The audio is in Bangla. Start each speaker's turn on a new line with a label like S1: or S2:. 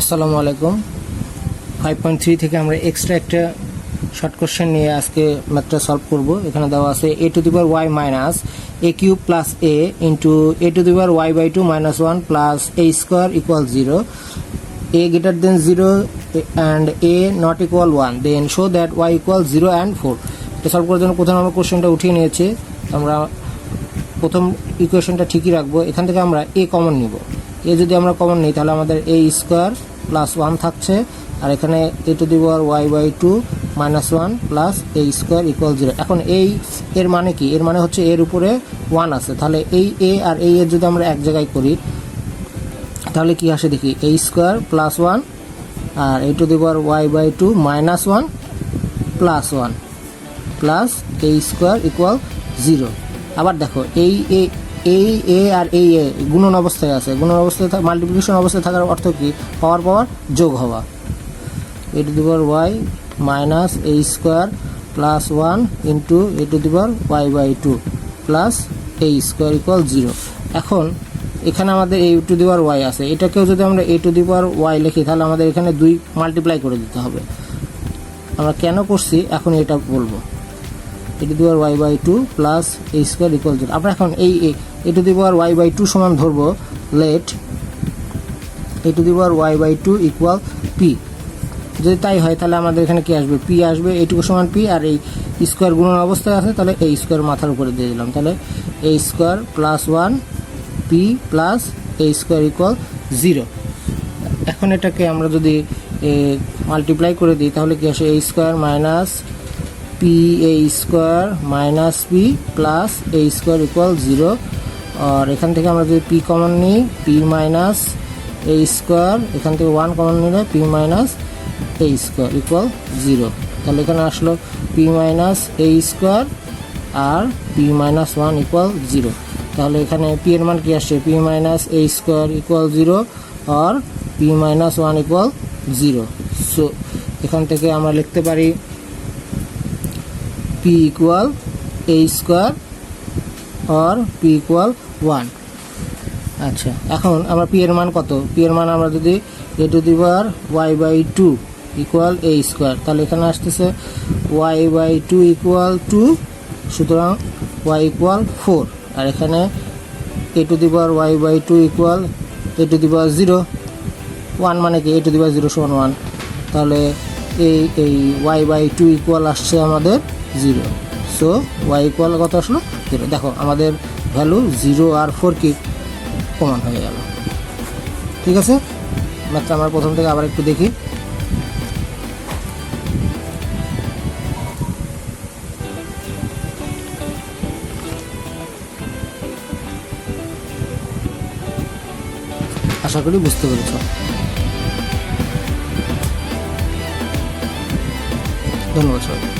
S1: আসসালামু আলাইকুম। 5.3 থেকে আমরা এক্সট্রা একটা শর্ট কোশ্চেন নিয়ে আজকে ম্যাথটা সলভ করব। এখানে দেওয়া আছে a to the power y minus a cube plus a into a to the power y by 2 minus 1 plus a square equal 0, a greater than 0 and a not equal 1, then show that y equal 0 and 4। এটা সলভ করার জন্য প্রথমে আমরা কোশ্চেনটা উঠিয়ে নিয়েছি। আমরা প্রথম ইকুয়েশনটা ঠিকই রাখবো। এখান থেকে আমরা a কমন নিব। এ যদি আমরা কমন নিই তাহলে আমাদের a স্কোয়ার প্লাস 1 থাকছে, আর এখানে a to the power y by 2 minus 1 plus a square equal 0। এখন এর মানে কি? এর মানে হচ্ছে এর উপরে 1 আছে, তাহলে এই a আর এই এর যদি আমরা এক জায়গায় করি তাহলে কি আসে দেখি, a স্কোয়ার প্লাস 1 আর a to the power y by 2 minus 1 plus 1 plus a square equal 0। আবার দেখো এই এ আর এই এ গুণন অবস্থায় আছে, গুণন অবস্থায় মাল্টিপ্লিকেশন অবস্থায় থাকার অর্থ কি? পাওয়ার পাওয়ার যোগ হওয়া। A to the power y minus a square plus 1 into a to the power y by 2 plus a square equal 0। এখন এখানে আমাদের এ টু দি পাওয়ার ওয়াই আছে, এটাকেও যদি আমরা এ টু দি পাওয়ার ওয়াই লিখি তাহলে আমাদের এখানে 2 মাল্টিপ্লাই করে দিতে হবে। আমরা কেন করছি এখন এটা বলবো। A to the power y by 2 plus a square equal 0। আমরা এখন এই a to the power y by 2 সমান ধরবো let a to the power y by 2 equal p. যদি তাই হয় তাহলে আমাদের এখানে কি আসবে? পি আসবে, এইটুকু সমান পি, আর এই স্কোয়ার গুণন অবস্থায় আছে তাহলে এই স্কোয়ার মাথার উপরে দিয়ে দিলাম, তাহলে এ square plus 1 P plus a square equal 0। এখন এটাকে আমরা যদি মাল্টিপ্লাই করে দিই তাহলে কি আসে? A square minus p a square minus p plus a square equal 0। আর এখান থেকে আমরা যদি পি কমন নিই, পি মাইনাস এ স্কোয়ার, এখান থেকে 1 কমন নিলে p minus a square equal 0। তাহলে এখানে আসলো পি মাইনাস এ স্কোয়ার আর পি মাইনাস 1 ইকুয়াল 0। তাহলে এখানে পি এর মান কি আসছে? P minus a square equal 0 আর পি মাইনাস 1 ইকুয়াল 0। সো এখান থেকে আমরা লিখতে পারি p ইকুয়াল a স্কোয়ার আর p ইকুয়াল 1। আচ্ছা, এখন আমরা p এর মান কত? p এর মান আমরা যদি a to the power y by 2 equal a square, তাহলে এখানে আসতেছে y বাই 2 ইকুয়াল 2, সুতরাং y ইকুয়াল 4। আর এখানে a to the power y by 2 equal a to the power 0, 1 মানে কি? a টু দি পাওয়ার 0 সমান 1, তাহলে এই y বাই 2 ইকুয়াল আসছে আমাদের 0। সো y ইকুয়াল কত আসলো? 0। দেখো আমাদের ভ্যালু 0 আর 4 কি প্রমাণ হয়ে গেল। ঠিক আছে, ম্যাথটা আমরা প্রথম থেকে আবার একটু দেখি। আশা করি বুঝতে পেরেছ। ধন্যবাদ সবাই।